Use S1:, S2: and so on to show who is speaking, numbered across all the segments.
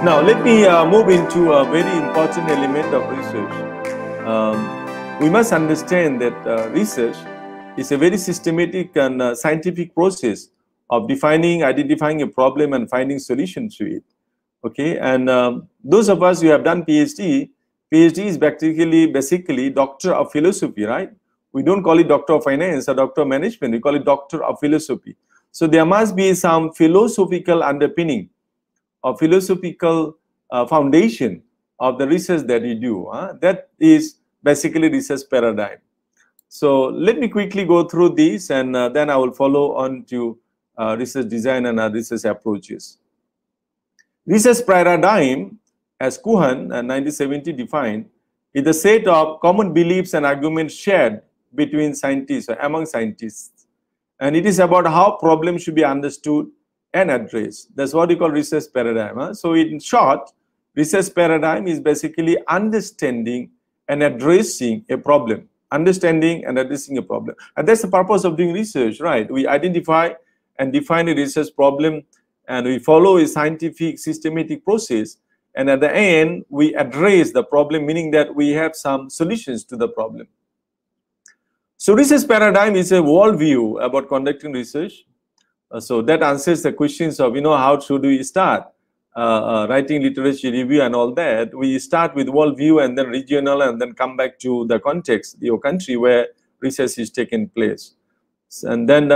S1: Now, let me move into a very important element of research. We must understand that research is a very systematic and scientific process of defining, identifying a problem and finding solutions to it. Okay, and those of us who have done PhD is basically doctor of philosophy, right? We don't call it doctor of finance or doctor of management, we call it doctor of philosophy. So there must be some philosophical underpinning or philosophical foundation of the research that you do. That is basically research paradigm. So let me quickly go through these, and then I will follow on to research design and research approaches. Research paradigm, as Kuhan 1970 defined, is the set of common beliefs and arguments shared between scientists or among scientists. And it is about how problems should be understood and addressed. That's what we call research paradigm. So in short, research paradigm is basically understanding and addressing a problem. Understanding and addressing a problem. And that's the purpose of doing research, right? We identify and define a research problem, and we follow a scientific systematic process, and at the end we address the problem, meaning that we have some solutions to the problem. So research paradigm is a worldview about conducting research. So that answers the questions of, how should we start writing literature review and all that. We start with worldview and then regional, and then come back to the context, your country where research is taking place. And then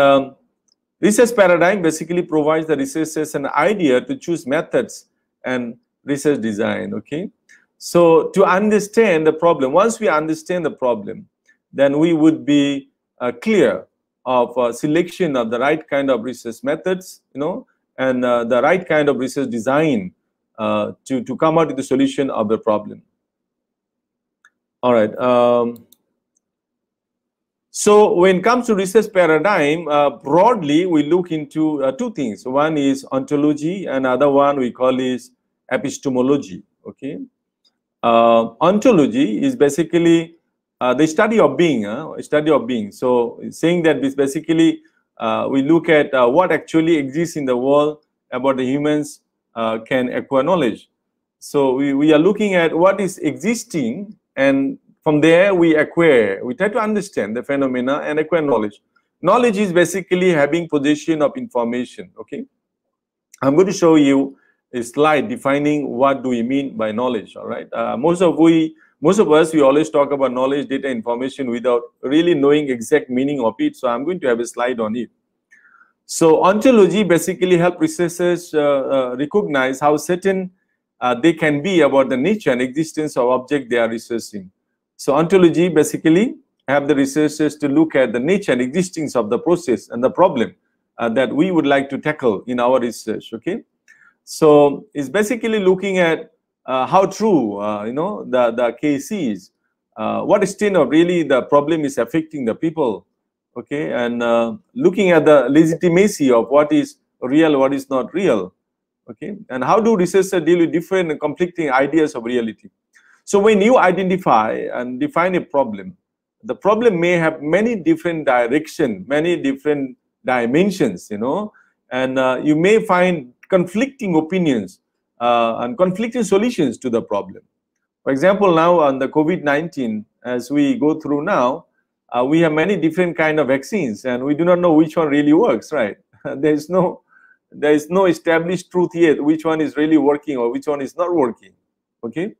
S1: research paradigm basically provides the researchers an idea to choose methods and research design, okay? So to understand the problem, once we understand the problem, then we would be clear of selection of the right kind of research methods, and the right kind of research design to come out with the solution of the problem. All right. So when it comes to research paradigm, broadly we look into two things. One is ontology, and another one we call is epistemology. Okay. Ontology is basically the study of being, So saying that this basically we look at what actually exists in the world about the humans can acquire knowledge. So we are looking at what is existing, and from there we try to understand the phenomena and acquire knowledge. Knowledge is basically having possession of information, okay? I'm going to show you a slide defining what do we mean by knowledge, all right? Most of us, we always talk about knowledge, data, information without really knowing exact meaning of it. So I'm going to have a slide on it. So ontology basically helps researchers recognize how certain they can be about the nature and existence of object they are researching. So ontology basically have the researchers to look at the nature and existence of the process and the problem that we would like to tackle in our research, okay? So it's basically looking at how true, the case is, what extent of really the problem is affecting the people, okay, and looking at the legitimacy of what is real, what is not real, okay, and how do researchers deal with different and conflicting ideas of reality. So when you identify and define a problem, the problem may have many different directions, many different dimensions, and you may find conflicting opinions and conflicting solutions to the problem. For example, now on the COVID-19, as we go through now, we have many different kind of vaccines, and we do not know which one really works, right? There is no established truth yet which one is really working or which one is not working, okay?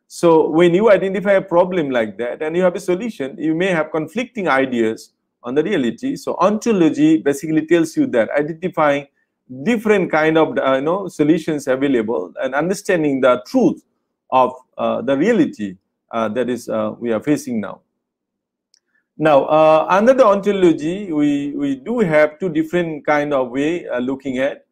S1: So when you identify a problem like that and you have a solution, you may have conflicting ideas on the reality. So ontology basically tells you that, identifying different kind of solutions available and understanding the truth of the reality that is we are facing now. Now, under the ontology, we do have two different kind of way looking at.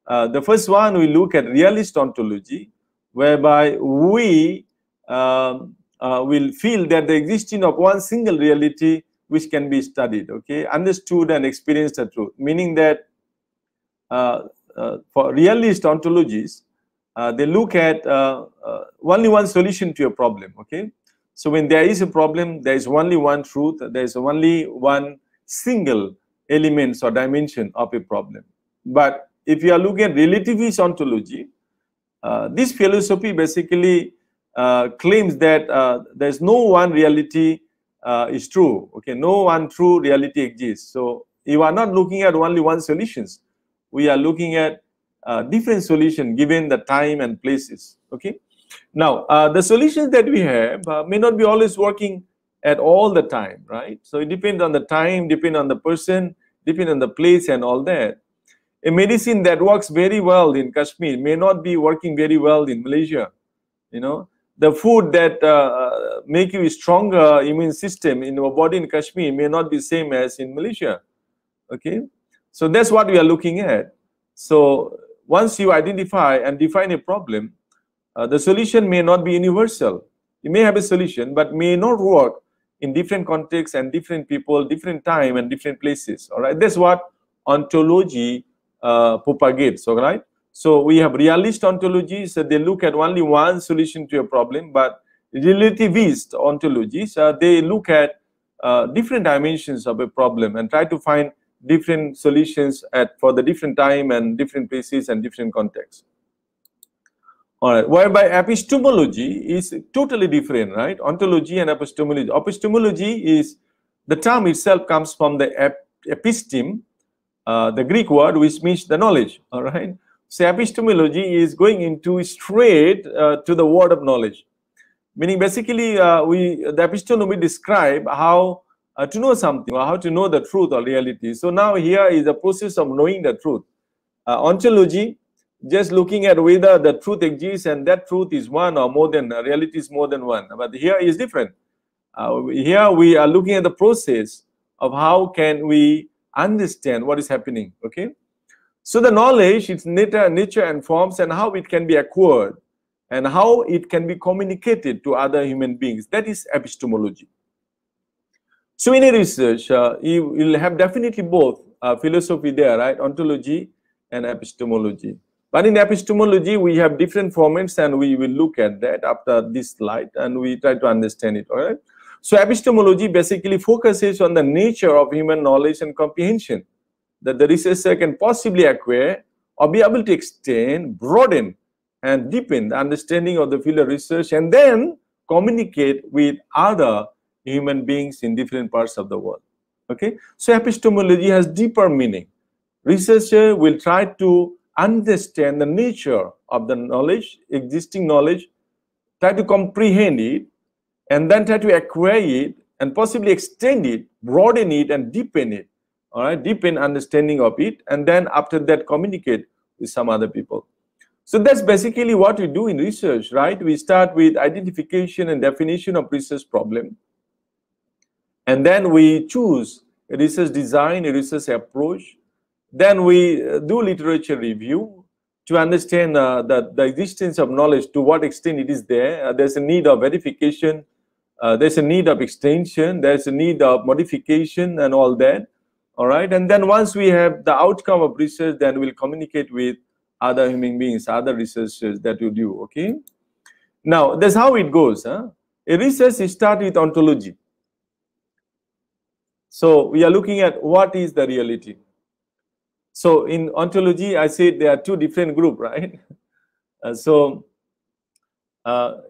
S1: The first one, we look at realist ontology, whereby we will feel that the existence of one single reality which can be studied, okay, understood and experienced the truth, meaning that for realist ontologies, they look at only one solution to a problem, okay? So when there is a problem, there is only one truth, there is only one single element or dimension of a problem. But if you are looking at relativist ontology, This philosophy basically claims that there's no one reality is true. Okay, no one true reality exists. So you are not looking at only one solutions. We are looking at different solutions given the time and places. Okay. Now, the solutions that we have may not be always working at all the time, right? So it depends on the time, depends on the person, depends on the place and all that. A medicine that works very well in Kashmir may not be working very well in Malaysia. You know, the food that make you stronger immune system in your body in Kashmir may not be same as in Malaysia. Okay, so that's what we are looking at. So once you identify and define a problem, the solution may not be universal. You may have a solution, but may not work in different contexts and different people, different time and different places. All right, that's what ontology propagates. All right, so we have realist ontologies. So they look at only one solution to a problem, but relativist ontologies, they look at different dimensions of a problem and try to find different solutions for the different time and different places and different contexts. All right, whereby epistemology is totally different, right? Ontology and epistemology. Epistemology is, the term itself comes from the episteme, the Greek word, which means the knowledge, all right? So epistemology is going into straight to the word of knowledge. Meaning basically, the episteme describe how to know something or how to know the truth or reality. So now here is the process of knowing the truth. Ontology, just looking at whether the truth exists and that truth is one or more than, reality is more than one. But here is different. Here we are looking at the process of how can we understand what is happening, okay? So the knowledge, its nature and forms, and how it can be acquired, and how it can be communicated to other human beings. That is epistemology. So in a research, you will have definitely both philosophy there, right? Ontology and epistemology. But in epistemology, we have different formats, and we will look at that after this slide, and we try to understand it, all right? So epistemology basically focuses on the nature of human knowledge and comprehension that the researcher can possibly acquire or be able to extend, broaden, and deepen the understanding of the field of research, and then communicate with other human beings in different parts of the world. Okay, so epistemology has deeper meaning. Researcher will try to understand the nature of the knowledge, existing knowledge, try to comprehend it, and then try to acquire it and possibly extend it, broaden it, and deepen it. All right, deepen understanding of it, and then after that communicate with some other people. So that's basically what we do in research, right? We start with identification and definition of research problem, and then we choose a research design, a research approach. Then we do literature review to understand the existence of knowledge, to what extent it is there. There's a need of verification, there's a need of extension, there's a need of modification and all that. All right, and then once we have the outcome of research, then we'll communicate with other human beings, other researchers that you do, okay? Now, that's how it goes. A research starts with ontology. So we are looking at what is the reality. So in ontology, I said there are two different groups, right?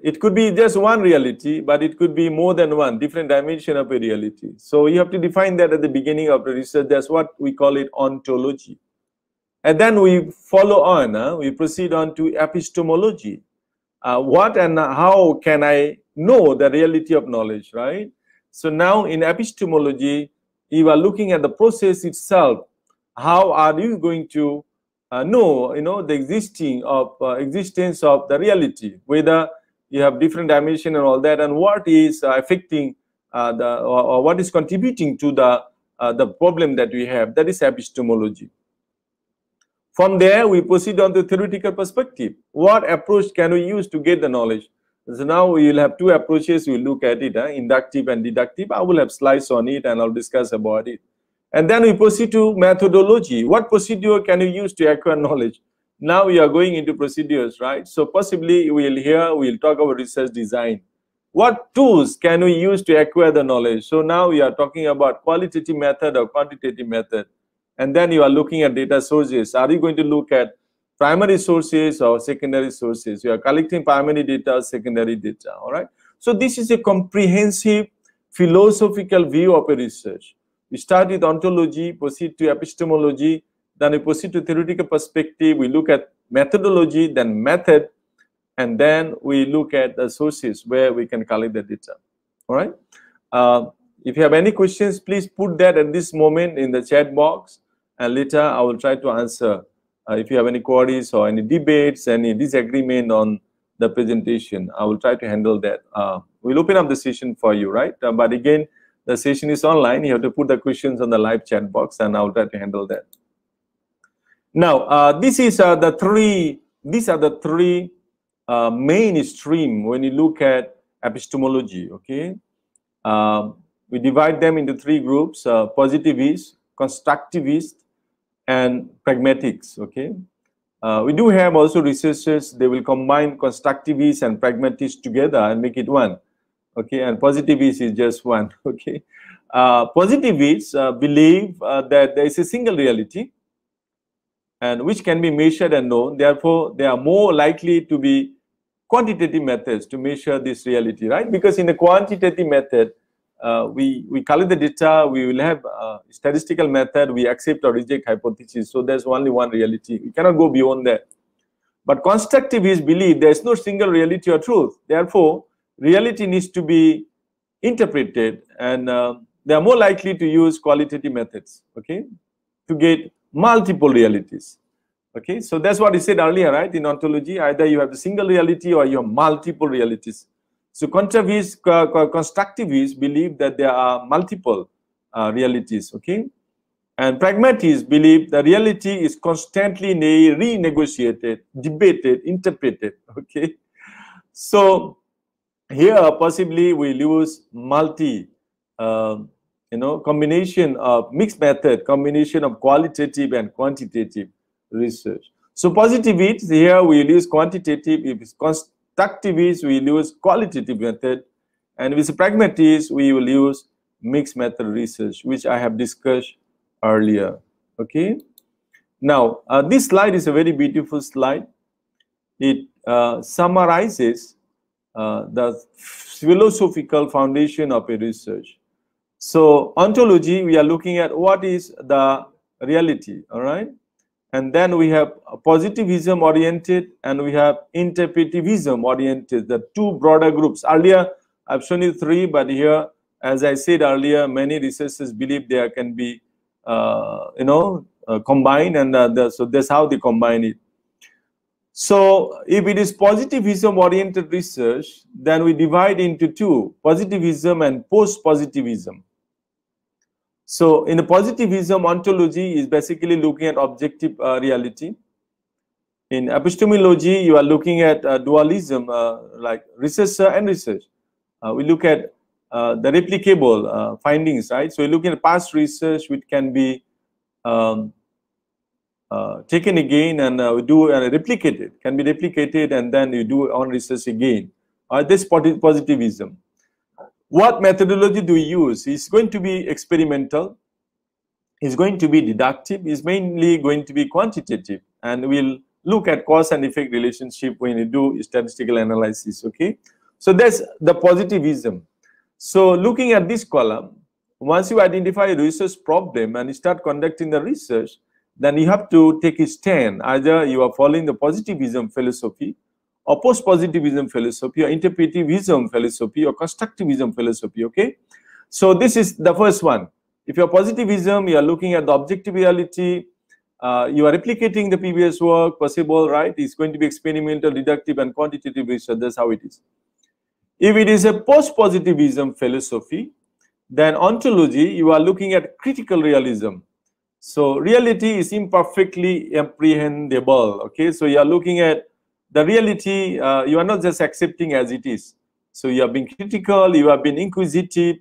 S1: It could be just one reality, but it could be more than one, different dimension of a reality. So you have to define that at the beginning of the research. That's what we call it ontology. And then we follow on, we proceed on to epistemology. What and how can I know the reality of knowledge, right? So now in epistemology, you are looking at the process itself. How are you going to know, the existence of the reality, whether you have different dimension and all that, and what is affecting or what is contributing to the problem that we have? That is epistemology. From there, we proceed on to theoretical perspective. What approach can we use to get the knowledge? So now we will have two approaches. We'll look at it, inductive and deductive. I will have slides on it and I'll discuss about it. And then we proceed to methodology. What procedure can you use to acquire knowledge? Now we are going into procedures, right? So possibly we'll talk about research design. What tools can we use to acquire the knowledge? So now we are talking about qualitative method or quantitative method. And then you are looking at data sources. Are you going to look at primary sources or secondary sources. You are collecting primary data, secondary data, all right? So this is a comprehensive philosophical view of a research. We start with ontology, proceed to epistemology, then we proceed to theoretical perspective, we look at methodology, then method, and then we look at the sources where we can collect the data, all right? If you have any questions, please put that at this moment in the chat box, and later I will try to answer. If you have any queries or any debates, any disagreement on the presentation, I will try to handle that. We'll open up the session for you, right? But again, the session is online. You have to put the questions on the live chat box, and I'll try to handle that. Now, these are the three mainstream when you look at epistemology. Okay, we divide them into three groups: positivist, constructivist, and pragmatics. Okay, we do have also researchers, they will combine constructivists and pragmatists together and make it one. Okay, and positivists is just one. Okay, positivists believe that there is a single reality and which can be measured and known. Therefore, they are more likely to be quantitative methods to measure this reality, right? Because in the quantitative method, we collect the data, we will have a statistical method, we accept or reject hypotheses. So there's only one reality. We cannot go beyond that. But constructivists believe there's no single reality or truth. Therefore, reality needs to be interpreted, and they are more likely to use qualitative methods, okay, to get multiple realities. Okay, so that's what he said earlier, right? In ontology, either you have the single reality or you have multiple realities. So constructivists believe that there are multiple realities, okay? And pragmatists believe the reality is constantly renegotiated, debated, interpreted, okay? So here possibly we use combination of mixed method, combination of qualitative and quantitative research. So positivists, here we use quantitative. If it's constructivists, we use qualitative method, and with pragmatists, we will use mixed method research, which I have discussed earlier. Okay. Now, this slide is a very beautiful slide. It summarizes the philosophical foundation of a research. So, ontology, we are looking at what is the reality, all right? And then we have positivism oriented and we have interpretivism oriented, the two broader groups. Earlier, I've shown you three, but here, as I said earlier, many researchers believe there can be, combined, and so that's how they combine it. So if it is positivism oriented research, then we divide into two, positivism and post-positivism. So in the positivism, ontology is basically looking at objective reality. In epistemology, you are looking at dualism, like researcher and research. We look at the replicable findings, right? So we're looking at past research which can be taken again and we do replicated, can be replicated, and then you do on research again. This positivism. What methodology do we use? It's going to be experimental, it's going to be deductive, it's mainly going to be quantitative, and we'll look at cause and effect relationship when you do statistical analysis, okay? So that's the positivism. So looking at this column, once you identify a research problem and you start conducting the research, then you have to take a stand. Either you are following the positivism philosophy, or post-positivism philosophy, or interpretivism philosophy, or constructivism philosophy, okay? So this is the first one. If you're positivism, you are looking at the objective reality, you are replicating the previous work, possible, right? It's going to be experimental, deductive, and quantitative research. That's how it is. If it is a post-positivism philosophy, then ontology, you are looking at critical realism. So reality is imperfectly apprehendable, okay? So you are looking at the reality, you are not just accepting as it is. So you have been critical, you have been inquisitive,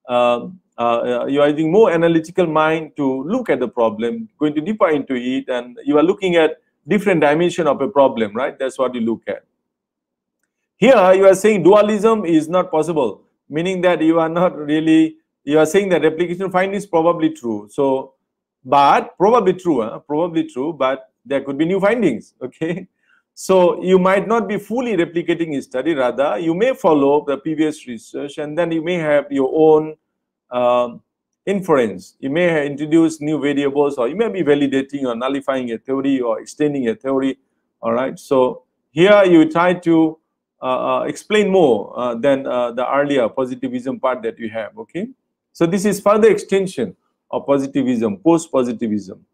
S1: you are using more analytical mind to look at the problem, going to deeper into it, and you are looking at different dimension of a problem, right? That's what you look at. Here you are saying dualism is not possible, meaning that you are not really, you are saying that replication finding is probably true. So, but probably true, but there could be new findings. Okay, so you might not be fully replicating his study. Rather, you may follow the previous research, and then you may have your own inference. You may introduce new variables, or you may be validating or nullifying a theory or extending a theory. All right, so here you try to explain more than the earlier positivism part that you have. Okay, so this is further extension of positivism, post-positivism.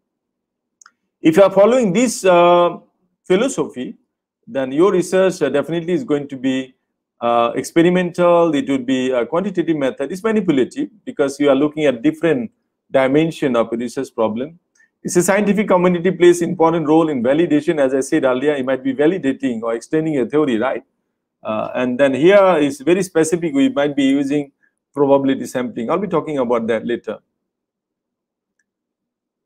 S1: If you are following this philosophy, then your research definitely is going to be experimental. It would be a quantitative method. It's manipulative because you are looking at different dimension of a research problem. It's a scientific community plays important role in validation. As I said earlier, it might be validating or extending a theory, right? And then here is very specific. We might be using probability sampling. I'll be talking about that later.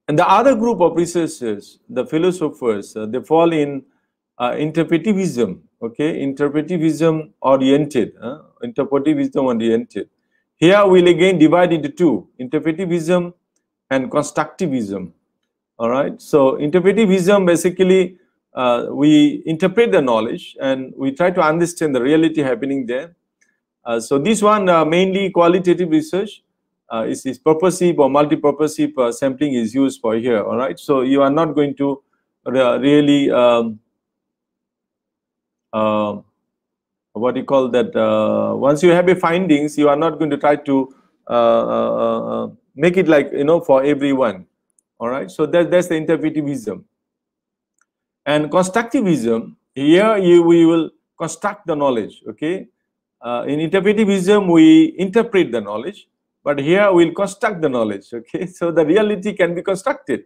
S1: And the other group of researchers, the philosophers, they fall in interpretivism. Okay, interpretivism oriented. Interpretivism oriented. Here we'll again divide into two: interpretivism and constructivism. All right. So interpretivism, basically, we interpret the knowledge and we try to understand the reality happening there. So this one mainly qualitative research. Is purposive or multi-purposive sampling is used for here. All right, so you are not going to really what you call that, once you have a findings, you are not going to try to make it like, you know, for everyone. All right, so that's the interpretivism. And constructivism, here we will construct the knowledge. Okay, in interpretivism we interpret the knowledge, but here we'll construct the knowledge. Okay, so the reality can be constructed.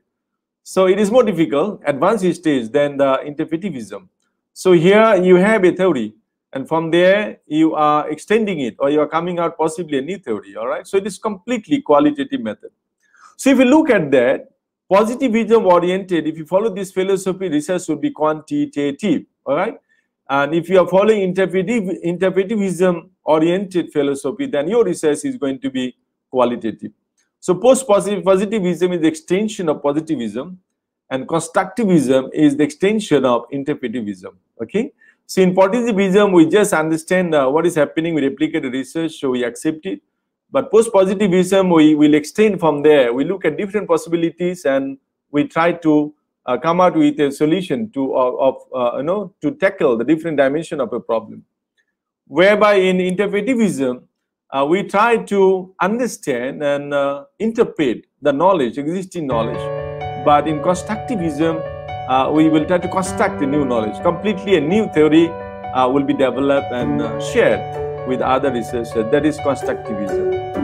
S1: So it is more difficult, advanced stage than the interpretivism. So here you have a theory, and from there you are extending it, or you are coming out possibly a new theory. All right, so it is completely qualitative method. So if you look at that, positivism oriented, if you follow this philosophy, research would be quantitative. All right, and if you are following interpretivism oriented philosophy, then your research is going to be qualitative. So post-positivism is the extension of positivism, and constructivism is the extension of interpretivism. Okay, so in positivism we just understand what is happening, we replicate the research, so we accept it. But post-positivism, we will extend from there. We look at different possibilities and we try to come out with a solution to to tackle the different dimension of a problem. Whereby in interpretivism, we try to understand and interpret the knowledge, existing knowledge. But in constructivism, we will try to construct a new knowledge. Completely a new theory will be developed and shared with other researchers. That is constructivism.